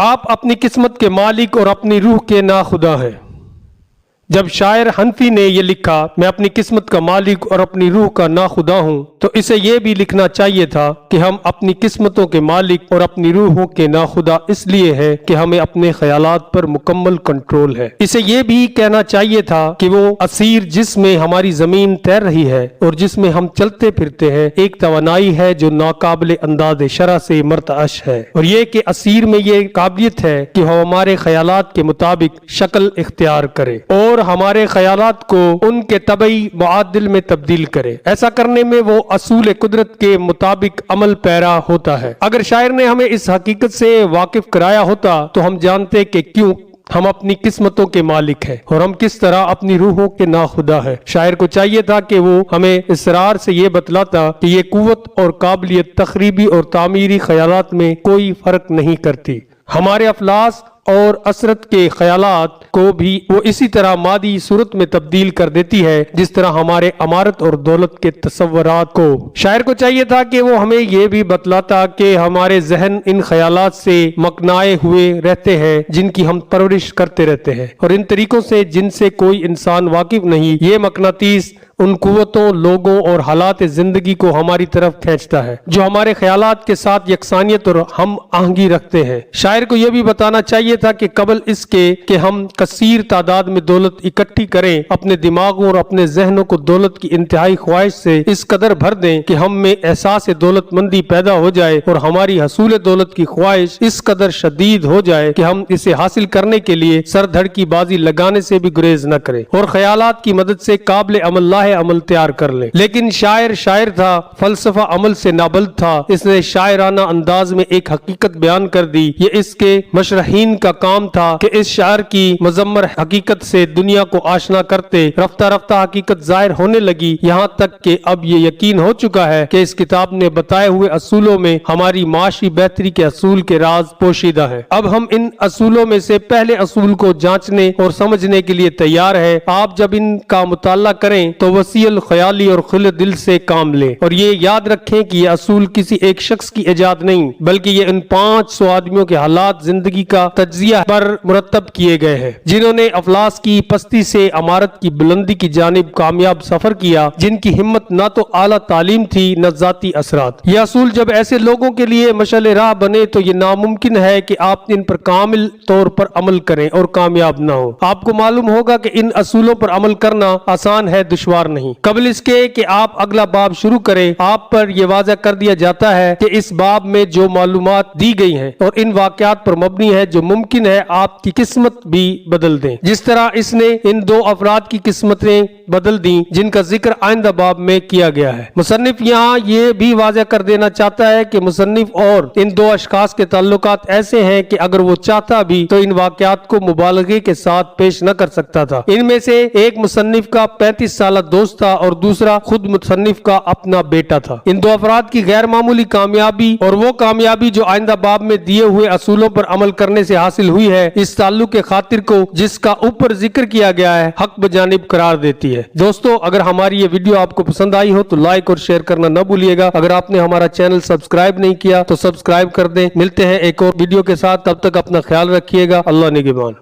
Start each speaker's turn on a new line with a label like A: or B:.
A: آپ اپنی قسمت کے مالک اور اپنی روح کے ناخدا ہیں۔ جب شاعر حنفی نے یہ لکھا میں اپنی قسمت کا مالک اور اپنی روح کا ناخدا ہوں، تو اسے یہ بھی لکھنا چاہیے تھا کہ ہم اپنی قسمتوں کے مالک اور اپنی روحوں کے ناخدا اس لیے ہیں کہ ہمیں اپنے خیالات پر مکمل کنٹرول ہے۔ اسے یہ بھی کہنا چاہیے تھا کہ وہ اسیر جس میں ہماری زمین تیر رہی ہے اور جس میں ہم چلتے پھرتے ہیں ایک توانائی ہے جو ناقابل انداز شرح سے مرتعش ہے، اور یہ کہ اسیر میں یہ قابلیت ہے کہ وہ ہمارے خیالات کے مطابق شکل اختیار کرے اور ہمارے خیالات کو ان کے طبعی معادل میں تبدیل کرے۔ ایسا کرنے میں وہ اصول قدرت کے مطابق عمل پیرا ہوتا ہے۔ اگر شاعر نے ہمیں اس حقیقت سے واقف کرایا ہوتا تو ہم جانتے کہ کیوں ہم اپنی قسمتوں کے مالک ہیں اور ہم کس طرح اپنی روحوں کے ناخدا ہیں۔ شاعر کو چاہیے تھا کہ وہ ہمیں اصرار سے یہ بتلاتا کہ یہ قوت اور قابلیت تخریبی اور تعمیری خیالات میں کوئی فرق نہیں کرتی۔ ہمارے افلاس اور اثرت کے خیالات کو بھی وہ اسی طرح مادی صورت میں تبدیل کر دیتی ہے جس طرح ہمارے امارت اور دولت کے تصورات کو۔ شاعر کو چاہیے تھا کہ وہ ہمیں یہ بھی بتلاتا کہ ہمارے ذہن ان خیالات سے مکنائے ہوئے رہتے ہیں جن کی ہم پرورش کرتے رہتے ہیں، اور ان طریقوں سے جن سے کوئی انسان واقف نہیں۔ یہ مقناطیس ان قوتوں، لوگوں اور حالات زندگی کو ہماری طرف کھینچتا ہے جو ہمارے خیالات کے ساتھ یکسانیت اور ہم آہنگی رکھتے ہیں۔ شاعر کو یہ بھی بتانا چاہیے تھا کہ قبل اس کے کہ ہم کثیر تعداد میں دولت اکٹھی کریں، اپنے دماغوں اور اپنے ذہنوں کو دولت کی انتہائی خواہش سے اس قدر بھر دیں کہ ہم میں احساس دولت مندی پیدا ہو جائے اور ہماری حصول دولت کی خواہش اس قدر شدید ہو جائے کہ ہم اسے حاصل کرنے کے لیے سر دھڑ کی بازی لگانے سے بھی گریز نہ کریں اور خیالات کی مدد سے قابل عمل تیار کر لیں۔ لیکن شاعر تھا، فلسفہ عمل سے نابلد تھا۔ اس نے شاعرانہ انداز میں ایک حقیقت بیان کر دی۔ یہ اس کے مشرحین کا کام تھا کہ اس شاعر کی مزمر حقیقت سے دنیا کو آشنا کرتے۔ رفتہ رفتہ حقیقت ظاہر ہونے لگی، یہاں تک کہ اب یہ یقین ہو چکا ہے کہ اس کتاب نے بتائے ہوئے اصولوں میں ہماری معاشی بہتری کے اصول کے راز پوشیدہ ہیں۔ اب ہم ان اصولوں میں سے پہلے اصول کو جانچنے اور سمجھنے کے لیے تیار ہیں۔ آپ جب ان کا مطالعہ کریں تو وسیع الخیالی اور کھلے دل سے کام لیں، اور یہ یاد رکھیں کہ یہ اصول کسی ایک شخص کی ایجاد نہیں بلکہ یہ ان 500 آدمیوں کے حالات زندگی کا تجزیہ پر مرتب کیے گئے ہیں جنہوں نے افلاس کی پستی سے امارت کی بلندی کی جانب کامیاب سفر کیا، جن کی ہمت نہ تو اعلیٰ تعلیم تھی نہ ذاتی اثرات۔ یہ اصول جب ایسے لوگوں کے لیے مشعل راہ بنے تو یہ ناممکن ہے کہ آپ ان پر کامل طور پر عمل کریں اور کامیاب نہ ہو۔ آپ کو معلوم ہوگا کہ ان اصولوں پر عمل کرنا آسان ہے، دشوار نہیں۔ قبل اس کے کہ آپ اگلا باب شروع کریں، آپ پر یہ واضح کر دیا جاتا ہے کہ اس باب میں جو معلومات دی گئی ہیں اور ان واقعات پر مبنی ہے جو ممکن ہے آپ کی قسمت بھی بدل دیں، جس طرح اس نے ان 2 افراد کی قسمتیں بدل دیں جن کا ذکر آئندہ باب میں کیا گیا ہے۔ مصنف یہاں یہ بھی واضح کر دینا چاہتا ہے کہ مصنف اور ان 2 اشخاص کے تعلقات ایسے ہیں کہ اگر وہ چاہتا بھی تو ان واقعات کو مبالغے کے ساتھ پیش نہ کر سکتا تھا۔ ان میں سے ایک مصنف کا 35 سالہ دوست تھا اور دوسرا خود مصنف کا اپنا بیٹا تھا۔ ان 2 افراد کی غیر معمولی کامیابی اور وہ کامیابی جو آئندہ باب میں دیے ہوئے اصولوں پر عمل کرنے سے حاصل ہوئی ہے، اس تعلق کے خاطر کو جس کا اوپر ذکر کیا گیا ہے حق بجانب قرار دیتی ہے۔ دوستو، اگر ہماری یہ ویڈیو آپ کو پسند آئی ہو تو لائک اور شیئر کرنا نہ بھولیے گا۔ اگر آپ نے ہمارا چینل سبسکرائب نہیں کیا تو سبسکرائب کر دیں۔ ملتے ہیں ایک اور ویڈیو کے ساتھ، تب تک اپنا خیال رکھیے گا۔ اللہ نگہبان۔